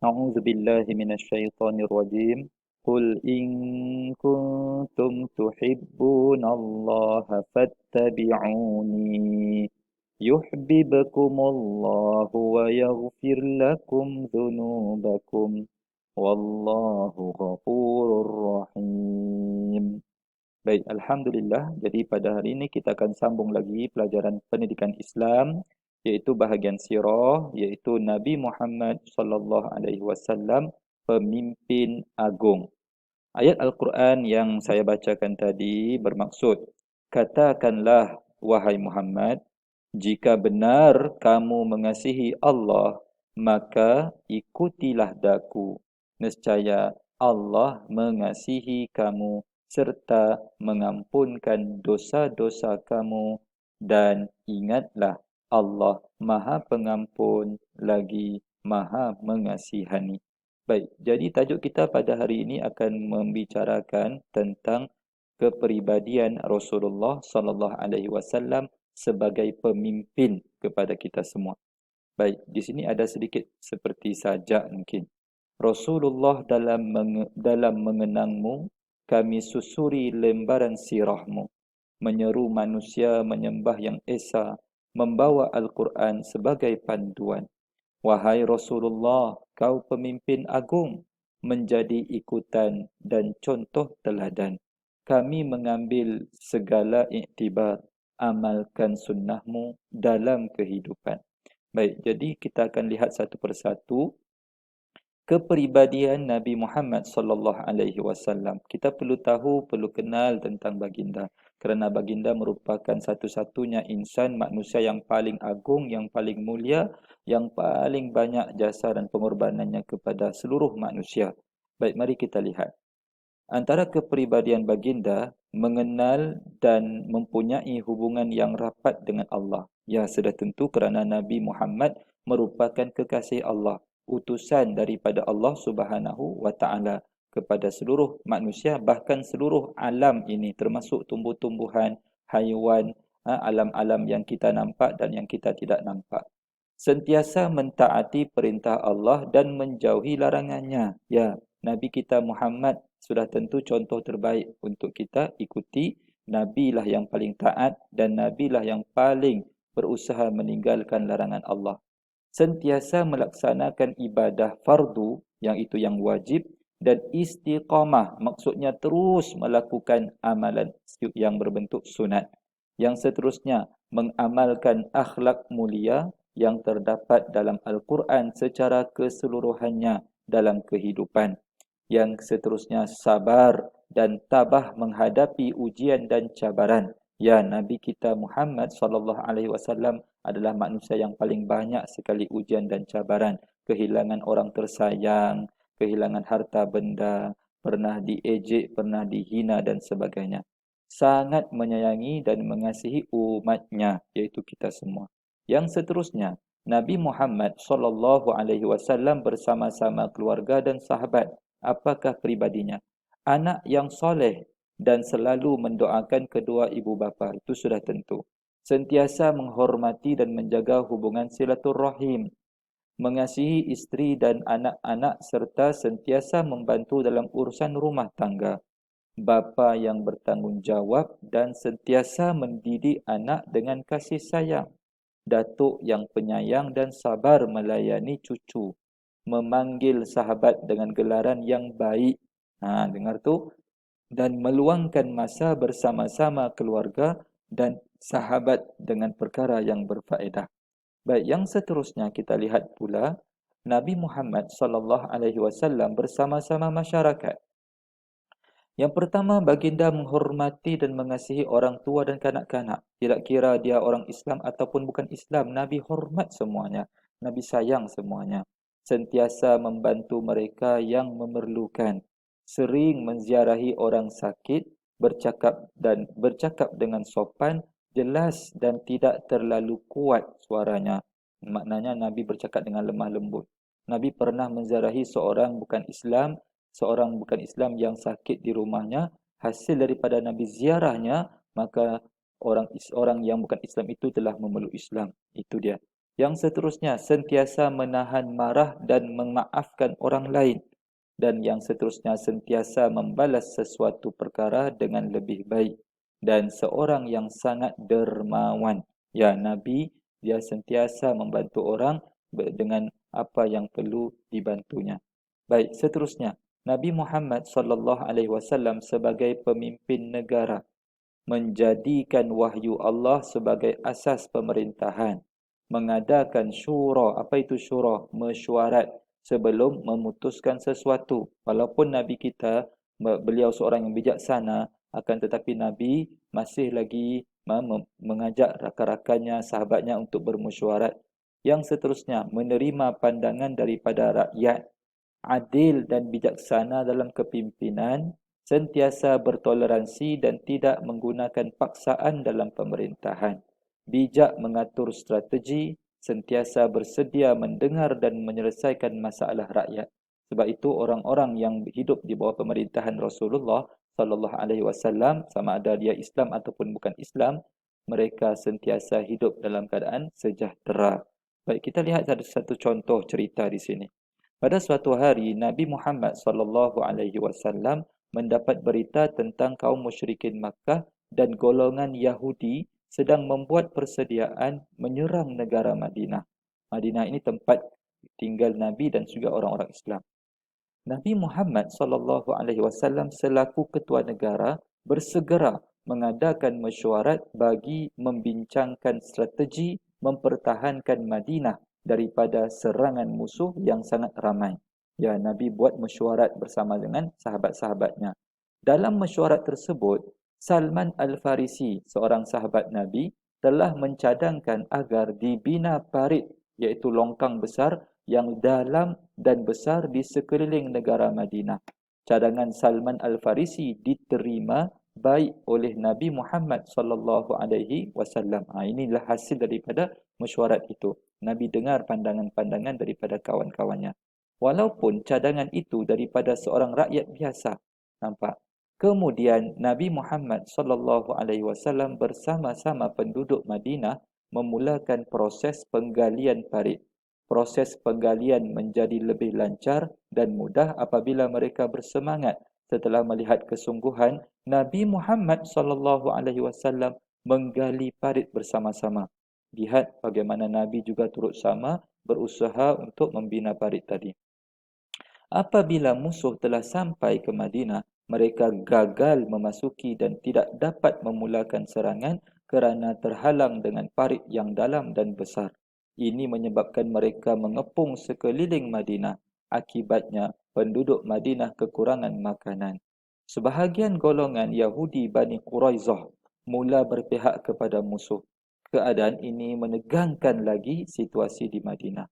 أعوذ بالله من الشيطان الرجيم قل إن كنتم تحبون الله فاتبعوني يحببكم الله ويغفر لكم ذنوبكم والله غفور رحيم. Baik, Alhamdulillah. Jadi pada hari ini kita akan sambung lagi pelajaran pendidikan Islam, iaitu bahagian sirah, iaitu Nabi Muhammad sallallahu alaihi wasallam, pemimpin agung. Ayat Al-Quran yang saya bacakan tadi bermaksud, katakanlah wahai Muhammad, jika benar kamu mengasihi Allah, maka ikutilah daku. Nescaya Allah mengasihi kamu serta mengampunkan dosa-dosa kamu, dan ingatlah Allah Maha Pengampun lagi Maha Mengasihani. Baik, jadi tajuk kita pada hari ini akan membicarakan tentang kepribadian Rasulullah sallallahu alaihi wasallam sebagai pemimpin kepada kita semua. Baik, di sini ada sedikit seperti sajak mungkin. Rasulullah dalam mengenangmu, kami susuri lembaran sirahmu, menyeru manusia menyembah yang esa, membawa Al-Quran sebagai panduan. Wahai Rasulullah, kau pemimpin agung, menjadi ikutan dan contoh teladan. Kami mengambil segala iktibar, amalkan sunnahmu dalam kehidupan. Baik, jadi kita akan lihat satu persatu kepribadian Nabi Muhammad sallallahu alaihi wasallam. Kita perlu tahu, perlu kenal tentang baginda, kerana baginda merupakan satu-satunya insan manusia yang paling agung, yang paling mulia, yang paling banyak jasa dan pengorbanannya kepada seluruh manusia. Baik, mari kita lihat. Antara kepribadian baginda mengenal dan mempunyai hubungan yang rapat dengan Allah. Ya, sudah tentu kerana Nabi Muhammad merupakan kekasih Allah, utusan daripada Allah Subhanahu wa taala kepada seluruh manusia, bahkan seluruh alam ini termasuk tumbuh-tumbuhan, haiwan, alam-alam yang kita nampak dan yang kita tidak nampak. Sentiasa mentaati perintah Allah dan menjauhi larangannya. Ya, Nabi kita Muhammad sudah tentu contoh terbaik untuk kita ikuti. Nabilah yang paling taat dan Nabilah yang paling berusaha meninggalkan larangan Allah. Sentiasa melaksanakan ibadah fardu, yang itu yang wajib, dan istiqamah, maksudnya terus melakukan amalan yang berbentuk sunat. Yang seterusnya, mengamalkan akhlak mulia yang terdapat dalam Al-Quran secara keseluruhannya dalam kehidupan. Yang seterusnya, sabar dan tabah menghadapi ujian dan cabaran. Ya, Nabi kita Muhammad sallallahu alaihi wasallam adalah manusia yang paling banyak sekali ujian dan cabaran. Kehilangan orang tersayang, kehilangan harta benda, pernah diejek, pernah dihina dan sebagainya. Sangat menyayangi dan mengasihi umatnya, iaitu kita semua. Yang seterusnya, Nabi Muhammad sallallahu alaihi wasallam bersama-sama keluarga dan sahabat. Apakah pribadinya? Anak yang soleh dan selalu mendoakan kedua ibu bapa, itu sudah tentu. Sentiasa menghormati dan menjaga hubungan silaturrahim, mengasihi isteri dan anak-anak serta sentiasa membantu dalam urusan rumah tangga. Bapa yang bertanggungjawab dan sentiasa mendidik anak dengan kasih sayang. Datuk yang penyayang dan sabar melayani cucu. Memanggil sahabat dengan gelaran yang baik. Dengar tu? Dan meluangkan masa bersama-sama keluarga dan sahabat dengan perkara yang berfaedah. Baik, yang seterusnya kita lihat pula Nabi Muhammad sallallahu alaihi wasallam bersama-sama masyarakat. Yang pertama, baginda menghormati dan mengasihi orang tua dan kanak-kanak. Tidak kira dia orang Islam ataupun bukan Islam, Nabi hormat semuanya. Nabi sayang semuanya. Sentiasa membantu mereka yang memerlukan. Sering menziarahi orang sakit, bercakap dengan sopan, jelas dan tidak terlalu kuat suaranya. Maknanya Nabi bercakap dengan lemah lembut. Nabi pernah menziarahi seorang bukan Islam yang sakit di rumahnya. Hasil daripada Nabi ziarahnya, maka orang yang bukan Islam itu telah memeluk Islam. Itu dia. Yang seterusnya, sentiasa menahan marah dan memaafkan orang lain. Dan yang seterusnya, sentiasa membalas sesuatu perkara dengan lebih baik. Dan seorang yang sangat dermawan. Ya, Nabi, dia sentiasa membantu orang dengan apa yang perlu dibantunya. Baik, seterusnya, Nabi Muhammad SAW sebagai pemimpin negara menjadikan wahyu Allah sebagai asas pemerintahan, mengadakan syura. Apa itu syura? Mesyuarat sebelum memutuskan sesuatu. Walaupun Nabi kita, beliau seorang yang bijaksana, akan tetapi Nabi masih lagi mengajak rakan-rakannya, sahabatnya untuk bermesyuarat. Yang seterusnya, menerima pandangan daripada rakyat, adil dan bijaksana dalam kepimpinan, sentiasa bertoleransi dan tidak menggunakan paksaan dalam pemerintahan, bijak mengatur strategi, sentiasa bersedia mendengar dan menyelesaikan masalah rakyat. Sebab itu orang-orang yang hidup di bawah pemerintahan Rasulullah sallallahu alaihi wasallam, sama ada dia Islam ataupun bukan Islam, mereka sentiasa hidup dalam keadaan sejahtera. Baik, kita lihat satu contoh cerita di sini. Pada suatu hari Nabi Muhammad SAW mendapat berita tentang kaum musyrikin Makkah dan golongan Yahudi sedang membuat persediaan menyerang negara Madinah. Madinah ini tempat tinggal Nabi dan juga orang-orang Islam. Nabi Muhammad SAW selaku ketua negara bersegera mengadakan mesyuarat bagi membincangkan strategi mempertahankan Madinah daripada serangan musuh yang sangat ramai. Ya, Nabi buat mesyuarat bersama dengan sahabat-sahabatnya. Dalam mesyuarat tersebut, Salman Al-Farisi, seorang sahabat Nabi, telah mencadangkan agar dibina parit, iaitu longkang besar yang dalam dan besar di sekeliling negara Madinah. Cadangan Salman Al-Farisi diterima baik oleh Nabi Muhammad SAW. Inilah hasil daripada mesyuarat itu. Nabi dengar pandangan-pandangan daripada kawan-kawannya. Walaupun cadangan itu daripada seorang rakyat biasa, nampak. Kemudian Nabi Muhammad SAW bersama-sama penduduk Madinah memulakan proses penggalian parit. Proses penggalian menjadi lebih lancar dan mudah apabila mereka bersemangat setelah melihat kesungguhan Nabi Muhammad SAW menggali parit bersama-sama. Lihat bagaimana Nabi juga turut sama berusaha untuk membina parit tadi. Apabila musuh telah sampai ke Madinah, mereka gagal memasuki dan tidak dapat memulakan serangan kerana terhalang dengan parit yang dalam dan besar. Ini menyebabkan mereka mengepung sekeliling Madinah. Akibatnya, penduduk Madinah kekurangan makanan. Sebahagian golongan Yahudi Bani Quraizah mula berpihak kepada musuh. Keadaan ini menegangkan lagi situasi di Madinah.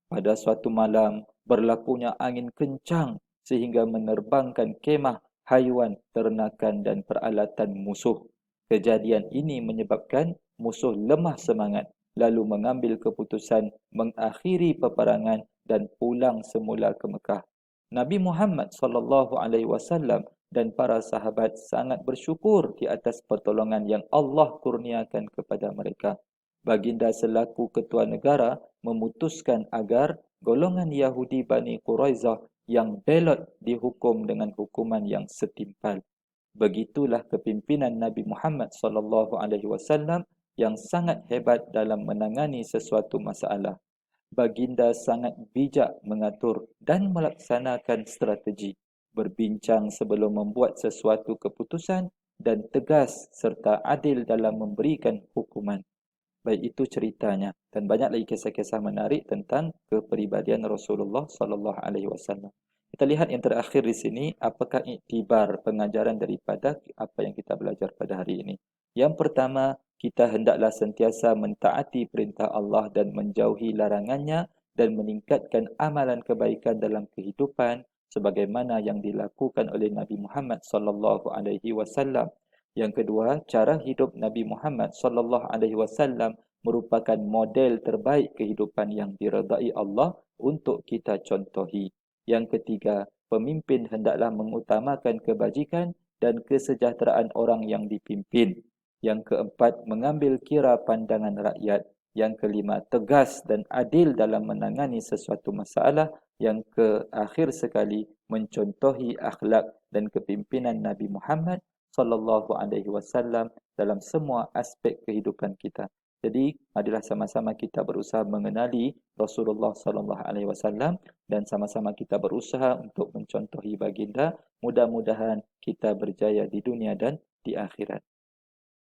Pada suatu malam, berlakunya angin kencang sehingga menerbangkan kemah, haiwan, ternakan dan peralatan musuh. Kejadian ini menyebabkan musuh lemah semangat, lalu mengambil keputusan mengakhiri peperangan dan pulang semula ke Mekah. Nabi Muhammad SAW dan para sahabat sangat bersyukur di atas pertolongan yang Allah kurniakan kepada mereka. Baginda selaku ketua negara memutuskan agar golongan Yahudi Bani Quraizah yang belot dihukum dengan hukuman yang setimpal. Begitulah kepimpinan Nabi Muhammad SAW yang sangat hebat dalam menangani sesuatu masalah. Baginda sangat bijak mengatur dan melaksanakan strategi, berbincang sebelum membuat sesuatu keputusan dan tegas serta adil dalam memberikan hukuman. Baik, itu ceritanya, dan banyak lagi kisah-kisah menarik tentang kepribadian Rasulullah sallallahu alaihi wasallam. Kita lihat yang terakhir di sini, apakah iktibar pengajaran daripada apa yang kita belajar pada hari ini. Yang pertama, kita hendaklah sentiasa mentaati perintah Allah dan menjauhi larangannya dan meningkatkan amalan kebaikan dalam kehidupan sebagaimana yang dilakukan oleh Nabi Muhammad sallallahu alaihi wasallam. Yang kedua, cara hidup Nabi Muhammad SAW merupakan model terbaik kehidupan yang diredai Allah untuk kita contohi. Yang ketiga, pemimpin hendaklah mengutamakan kebajikan dan kesejahteraan orang yang dipimpin. Yang keempat, mengambil kira pandangan rakyat Yang kelima, tegas dan adil dalam menangani sesuatu masalah. Yang keakhir sekali, mencontohi akhlak dan kepimpinan Nabi Muhammad sallallahu alaihi wasallam dalam semua aspek kehidupan kita. Jadi, marilah sama-sama kita berusaha mengenali Rasulullah sallallahu alaihi wasallam dan sama-sama kita berusaha untuk mencontohi baginda. Mudah-mudahan kita berjaya di dunia dan di akhirat.